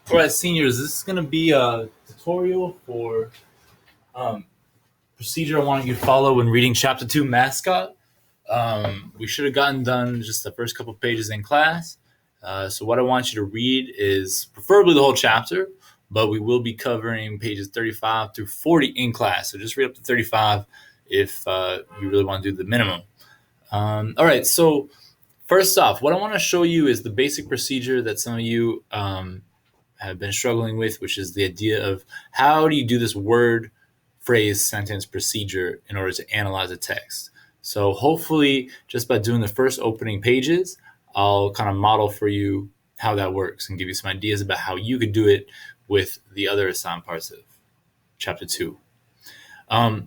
All right, seniors, this is going to be a tutorial for um, procedure I want you to follow when reading Chapter 2 Mascot. We should have gotten done just the first couple pages in class. So what I want you to read is preferably the whole chapter, but we will be covering pages 35 through 40 in class. So just read up to 35 if you really want to do the minimum. All right, so first off, what I want to show you is the basic procedure that some of you have been struggling with, which is the idea of how do you do this word, phrase, sentence procedure in order to analyze a text. So hopefully, just by doing the first opening pages, I'll kind of model for you how that works and give you some ideas about how you could do it with the other assigned parts of chapter 2.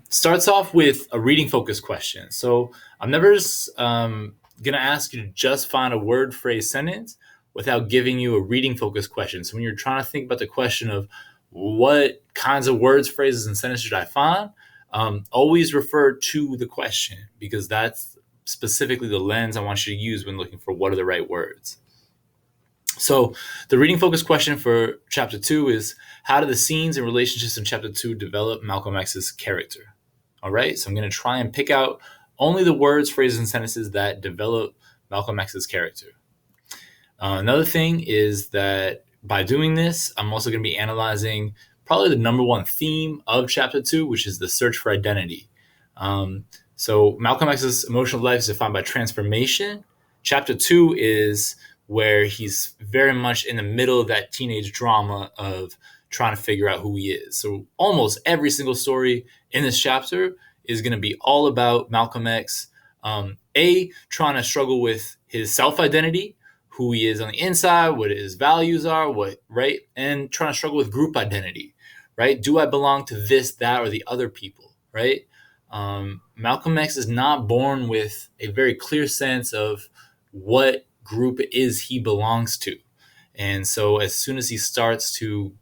Starts off with a reading focus question. So I'm never going to ask you to just find a word, phrase, sentence without giving you a reading focus question. So when you're trying to think about the question of what kinds of words, phrases, and sentences should I find, always refer to the question, because that's specifically the lens I want you to use when looking for what are the right words. So the reading focus question for chapter 2 is, how do the scenes and relationships in chapter 2 develop Malcolm X's character? All right, so I'm going to try and pick out only the words, phrases, and sentences that develop Malcolm X's character. Another thing is that by doing this, I'm also going to be analyzing probably the number one theme of chapter 2, which is the search for identity. So Malcolm X's emotional life is defined by transformation. Chapter 2 is where he's very much in the middle of that teenage drama of trying to figure out who he is. So almost every single story in this chapter is going to be all about Malcolm X, trying to struggle with his self-identity, who he is on the inside, what his values are, right? And trying to struggle with group identity, right? Do I belong to this, that, or the other people, right? Malcolm X is not born with a very clear sense of what group it is he belongs to. And so as soon as he starts to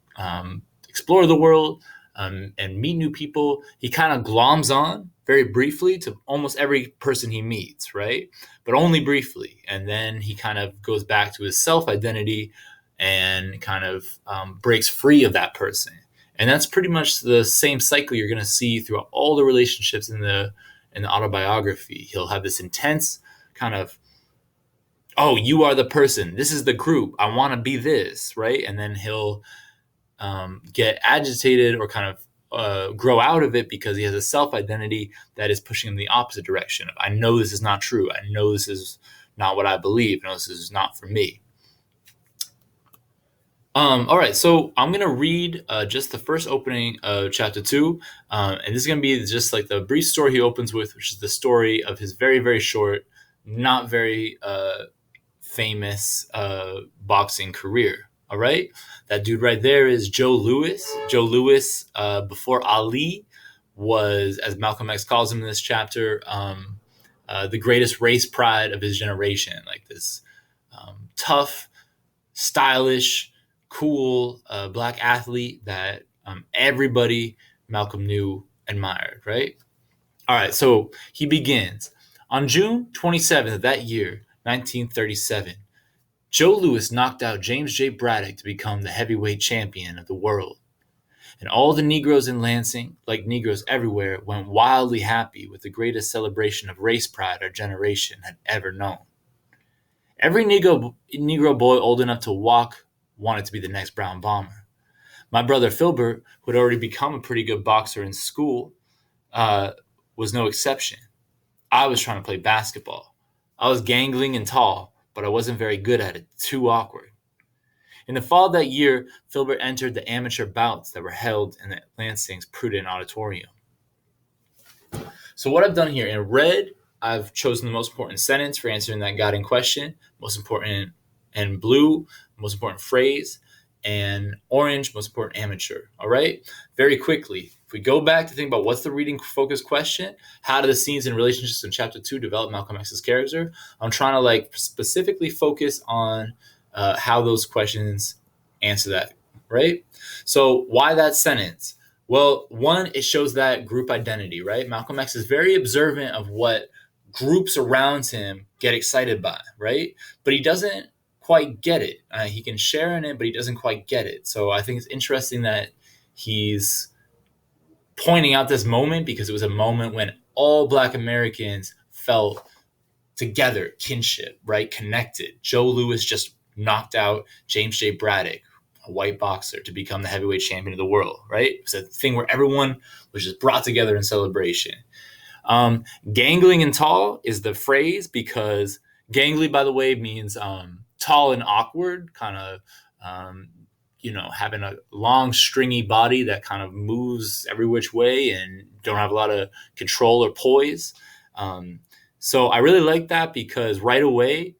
explore the world and meet new people, he kind of gloms on very briefly to almost every person he meets, right? But only briefly. And then he kind of goes back to his self-identity and kind of breaks free of that person. And that's pretty much the same cycle you're going to see throughout all the relationships in the autobiography. He'll have this intense kind of, oh, you are the person. This is the group. I want to be this, right? And then he'll get agitated or kind of grow out of it because he has a self-identity that is pushing him in the opposite direction. I know this is not true. I know this is not what I believe. No, this is not for me. All right, so I'm going to read just the first opening of chapter 2. And this is going to be just like the brief story he opens with, which is the story of his very, very short, not very famous boxing career. All right. That dude right there is Joe Louis. Joe Louis, before Ali, was, as Malcolm X calls him in this chapter, the greatest race pride of his generation. Like this tough, stylish, cool black athlete that everybody Malcolm knew admired, right? All right. So he begins. On June 27th of that year, 1937, Joe Louis knocked out James J. Braddock to become the heavyweight champion of the world. And all the Negroes in Lansing, like Negroes everywhere, went wildly happy with the greatest celebration of race pride our generation had ever known. Every Negro boy old enough to walk wanted to be the next Brown Bomber. My brother Filbert, who had already become a pretty good boxer in school, was no exception. I was trying to play basketball. I was gangling and tall, but I wasn't very good at it, too awkward. In the fall of that year, Filbert entered the amateur bouts that were held in the Lansing's Prudent Auditorium. So what I've done here, in red, I've chosen the most important sentence for answering that guiding question, most important in blue, most important phrase, and orange, most important amateur. All right? Very quickly, if we go back to think about what's the reading focus question, how do the scenes and relationships in chapter 2 develop Malcolm X's character? I'm trying to like specifically focus on how those questions answer that, right? So why that sentence? Well, one, it shows that group identity, right? Malcolm X is very observant of what groups around him get excited by, right? But he doesn't quite get it. He can share in it, but he doesn't quite get it. So I think it's interesting that he's pointing out this moment because it was a moment when all Black Americans felt together, kinship, right? Connected. Joe Louis just knocked out James J. Braddock, a white boxer, to become the heavyweight champion of the world, right? It's a thing where everyone was just brought together in celebration. Gangling and tall is the phrase because gangly, by the way, means tall and awkward, kind of, having a long, stringy body that kind of moves every which way and don't have a lot of control or poise. So I really like that because right away,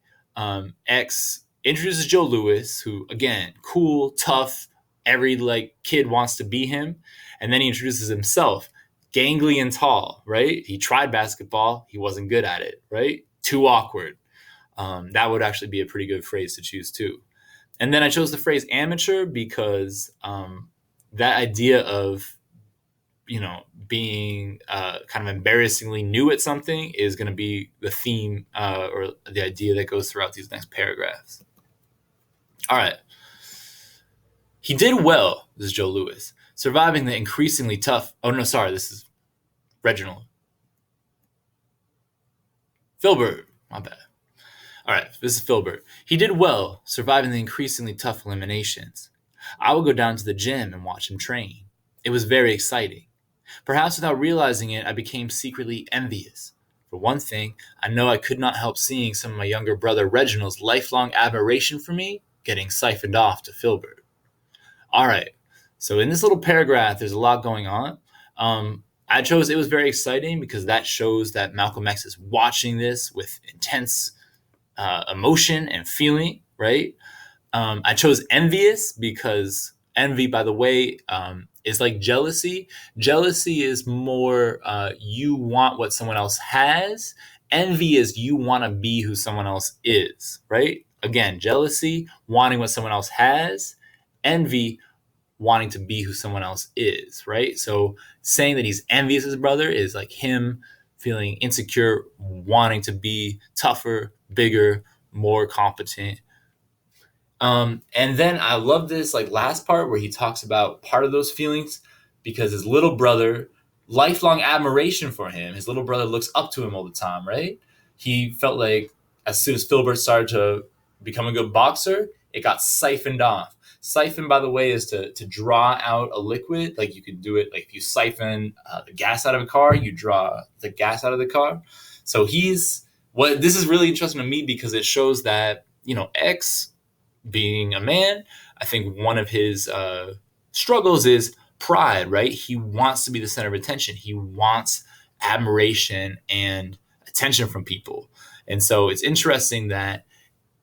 X introduces Joe Louis, who, again, cool, tough, every kid wants to be him. And then he introduces himself, gangly and tall, right? He tried basketball. He wasn't good at it, right? Too awkward. That would actually be a pretty good phrase to choose too. And then I chose the phrase amateur because that idea of, being kind of embarrassingly new at something is going to be the theme or the idea that goes throughout these next paragraphs. All right. He did well, this is Joe Louis, surviving the increasingly tough... Oh, no, sorry, this is Reginald. Filbert, my bad. All right, this is Filbert. He did well, surviving the increasingly tough eliminations. I would go down to the gym and watch him train. It was very exciting. Perhaps without realizing it, I became secretly envious. For one thing, I know I could not help seeing some of my younger brother Reginald's lifelong admiration for me getting siphoned off to Filbert. All right, so in this little paragraph, there's a lot going on. I chose it was very exciting because that shows that Malcolm X is watching this with intense emotion and feeling, right? I chose envious because envy, by the way, is like jealousy. Jealousy is more you want what someone else has. Envy is you want to be who someone else is, right? Again, jealousy, wanting what someone else has. Envy, wanting to be who someone else is, right? So saying that he's envious of his brother is like him feeling insecure, wanting to be tougher, bigger, more competent. And then I love this last part where he talks about part of those feelings because his little brother, lifelong admiration for him, his little brother looks up to him all the time, right? He felt like as soon as Filbert started to become a good boxer, it got siphoned off. Siphon, by the way, is to draw out a liquid. Like you could do it, if you siphon the gas out of a car, you draw the gas out of the car. So this is really interesting to me because it shows that, X, being a man, I think one of his struggles is pride, right? He wants to be the center of attention. He wants admiration and attention from people. And so it's interesting that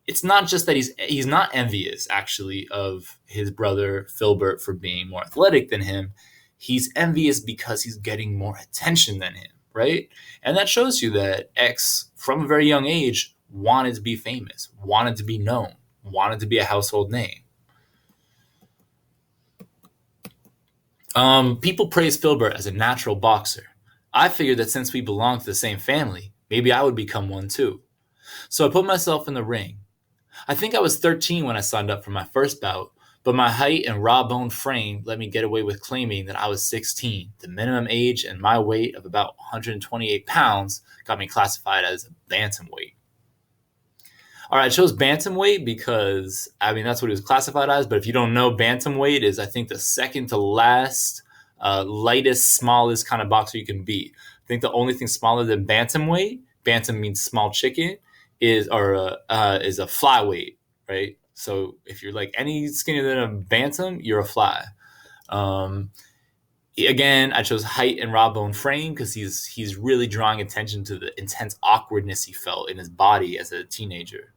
it's not just that he's not envious, actually, of his brother Filbert for being more athletic than him. He's envious because he's getting more attention than him, right? And that shows you that X, from a very young age, wanted to be famous, wanted to be known, wanted to be a household name. People praise Filbert as a natural boxer. I figured that since we belong to the same family, maybe I would become one too. So I put myself in the ring. I think I was 13 when I signed up for my first bout, but my height and raw-boned frame let me get away with claiming that I was 16. The minimum age and my weight of about 128 pounds got me classified as a bantamweight. All right, I chose bantamweight because, that's what it was classified as, but if you don't know, bantamweight is, I think, the second to last, lightest, smallest kind of boxer you can be. I think the only thing smaller than bantamweight, bantam means small chicken, is a flyweight, right? So if you're any skinnier than a bantam, you're a fly. Again, I chose height and raw bone frame because he's really drawing attention to the intense awkwardness he felt in his body as a teenager.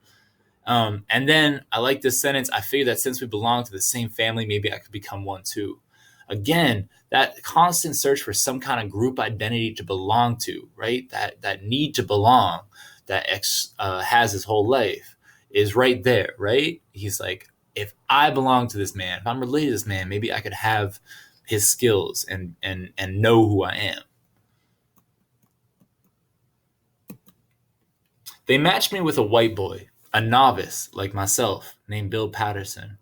And then I like this sentence. I figured that since we belong to the same family, maybe I could become one too. Again, that constant search for some kind of group identity to belong to, right? That need to belong that X has his whole life is right there, right? He's like, if I belong to this man, if I'm related to this man, maybe I could have his skills and know who I am. They matched me with a white boy. a novice like myself named Bill Patterson